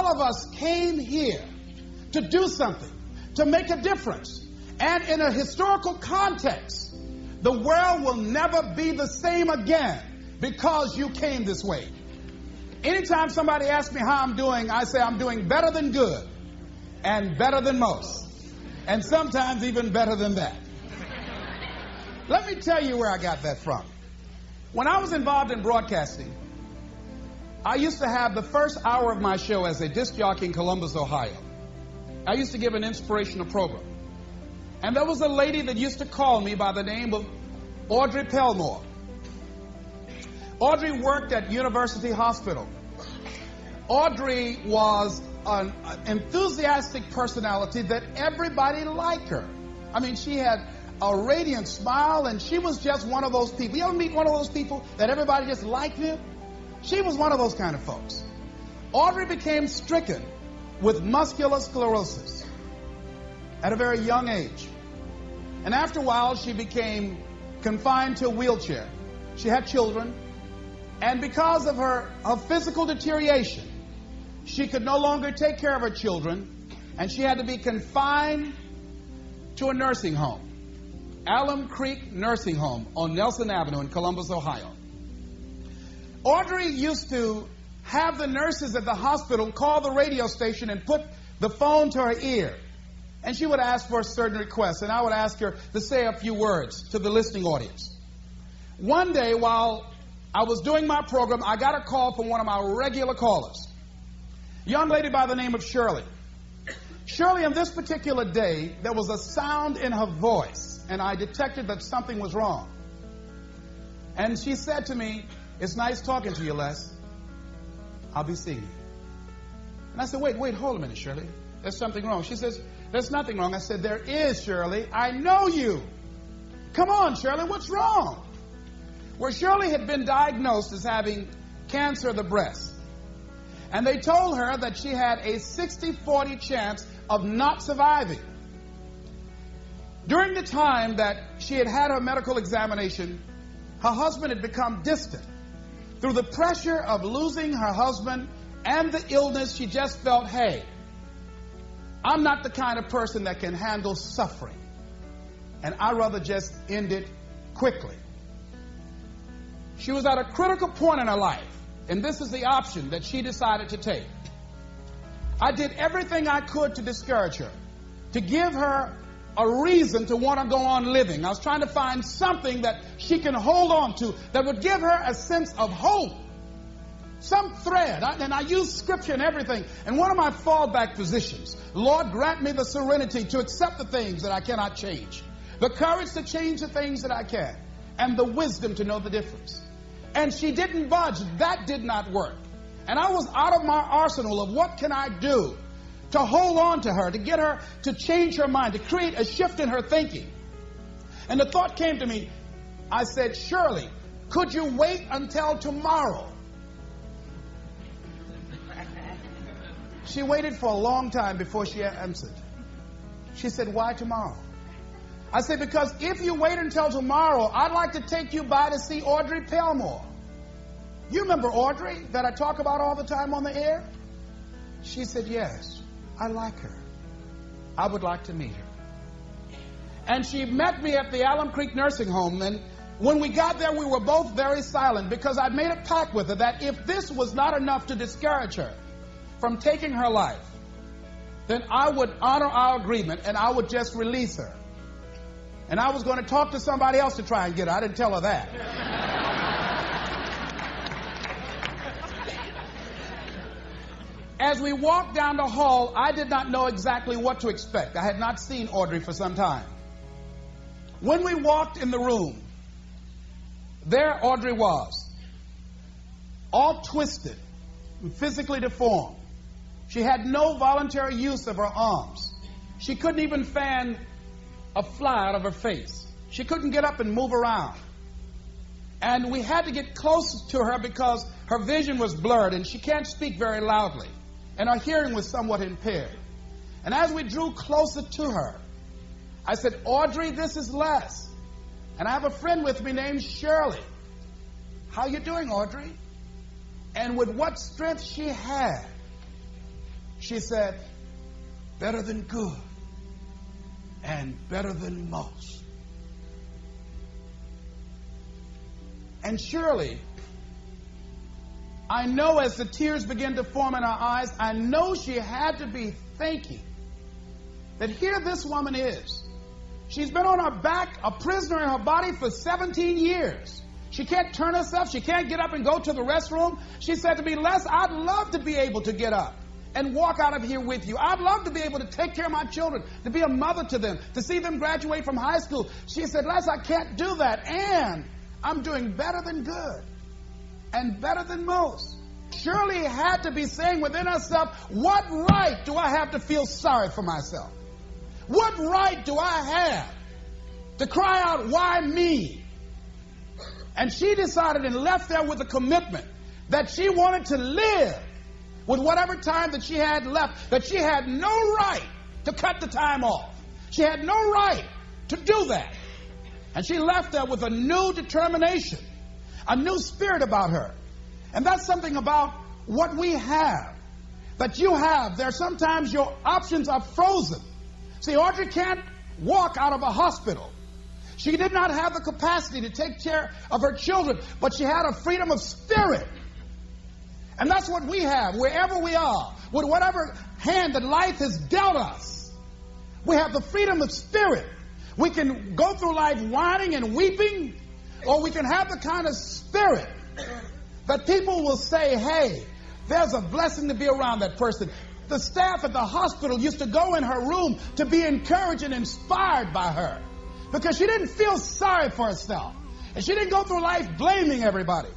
all of us came here to do something, to make a difference. And in a historical context, the world will never be the same again because you came this way. Anytime somebody asks me how I'm doing, I say I'm doing better than good and better than most, and sometimes even better than that. Let me tell you where I got that from. When I was involved in broadcasting, I used to have the first hour of my show as a disc jockey in Columbus, Ohio. I used to give an inspirational program. And there was a lady that used to call me by the name of Audrey Pelmore. Audrey worked at University Hospital. Audrey was an enthusiastic personality that everybody liked her. I mean, she had a radiant smile, and she was just one of those people. You ever meet one of those people that everybody just liked him? She was one of those kind of folks. Audrey became stricken with muscular sclerosis at a very young age. And after a while, she became confined to a wheelchair. She had children. And because of her physical deterioration, she could no longer take care of her children, and she had to be confined to a nursing home, Alum Creek Nursing Home on Nelson Avenue in Columbus, Ohio. Audrey used to have the nurses at the hospital call the radio station and put the phone to her ear. And she would ask for a certain request, and I would ask her to say a few words to the listening audience. One day, while I was doing my program, I got a call from one of my regular callers, a young lady by the name of Shirley. Shirley, on this particular day, there was a sound in her voice, and I detected that something was wrong. And she said to me, "It's nice talking to you, Les. I'll be seeing you." And I said, wait, hold a minute, Shirley. There's something wrong. She says, "There's nothing wrong." I said, "There is, Shirley. I know you. Come on, Shirley, what's wrong?" Well, Shirley had been diagnosed as having cancer of the breast. And they told her that she had a 60-40 chance of not surviving. During the time that she had had her medical examination, her husband had become distant. Through the pressure of losing her husband and the illness, she just felt, hey, I'm not the kind of person that can handle suffering, and I'd rather just end it quickly. She was at a critical point in her life, and this is the option that she decided to take. I did everything I could to discourage her, to give her a reason to want to go on living. I was trying to find something that she can hold on to that would give her a sense of hope, some thread. And I used scripture and everything. And one of my fallback positions, Lord, grant me the serenity to accept the things that I cannot change, the courage to change the things that I can, and the wisdom to know the difference. And she didn't budge. That did not work. And I was out of my arsenal of what can I do to hold on to her, to get her to change her mind, to create a shift in her thinking. And the thought came to me. I said, "Shirley, could you wait until tomorrow?" She waited for a long time before she answered. She said, "Why tomorrow?" I said, "Because if you wait until tomorrow, I'd like to take you by to see Audrey Pelmore. You remember Audrey that I talk about all the time on the air?" She said, "Yes, I like her. I would like to meet her." And she met me at the Alum Creek Nursing Home, and when we got there, we were both very silent because I'd made a pact with her that if this was not enough to discourage her from taking her life, then I would honor our agreement and I would just release her. And I was going to talk to somebody else to try and get her. I didn't tell her that. As we walked down the hall, I did not know exactly what to expect. I had not seen Audrey for some time. When we walked in the room, there Audrey was, all twisted and physically deformed. She had no voluntary use of her arms. She couldn't even fan a fly out of her face. She couldn't get up and move around. And we had to get close to her because her vision was blurred and she can't speak very loudly. And her hearing was somewhat impaired. And as we drew closer to her, I said, "Audrey, this is Les. And I have a friend with me named Shirley. How you doing, Audrey?" And with what strength she had, She said, better than good and better than most. And surely, I know as the tears began to form in her eyes, I know she had to be thinking that here this woman is. She's been on her back, a prisoner in her body for 17 years. She can't turn herself. She can't get up and go to the restroom. She said to me, Les, I'd love to be able to get up and walk out of here with you. I'd love to be able to take care of my children, to be a mother to them, to see them graduate from high school. She said, Les, I can't do that. And I'm doing better than good and better than most. Surely had to be saying within herself, what right do I have to feel sorry for myself? What right do I have to cry out, why me? And she decided and left there with a commitment that she wanted to live with whatever time that she had left, that she had no right to cut the time off. She had no right to do that. And she left there with a new determination, a new spirit about her. And that's something about what we have, that you have. There sometimes your options are frozen. See, Audrey can't walk out of a hospital. She did not have the capacity to take care of her children, but she had a freedom of spirit. And that's what we have, wherever we are, with whatever hand that life has dealt us. We have the freedom of spirit. We can go through life whining and weeping, or we can have the kind of spirit that people will say, hey, there's a blessing to be around that person. The staff at the hospital used to go in her room to be encouraged and inspired by her because she didn't feel sorry for herself. And she didn't go through life blaming everybody.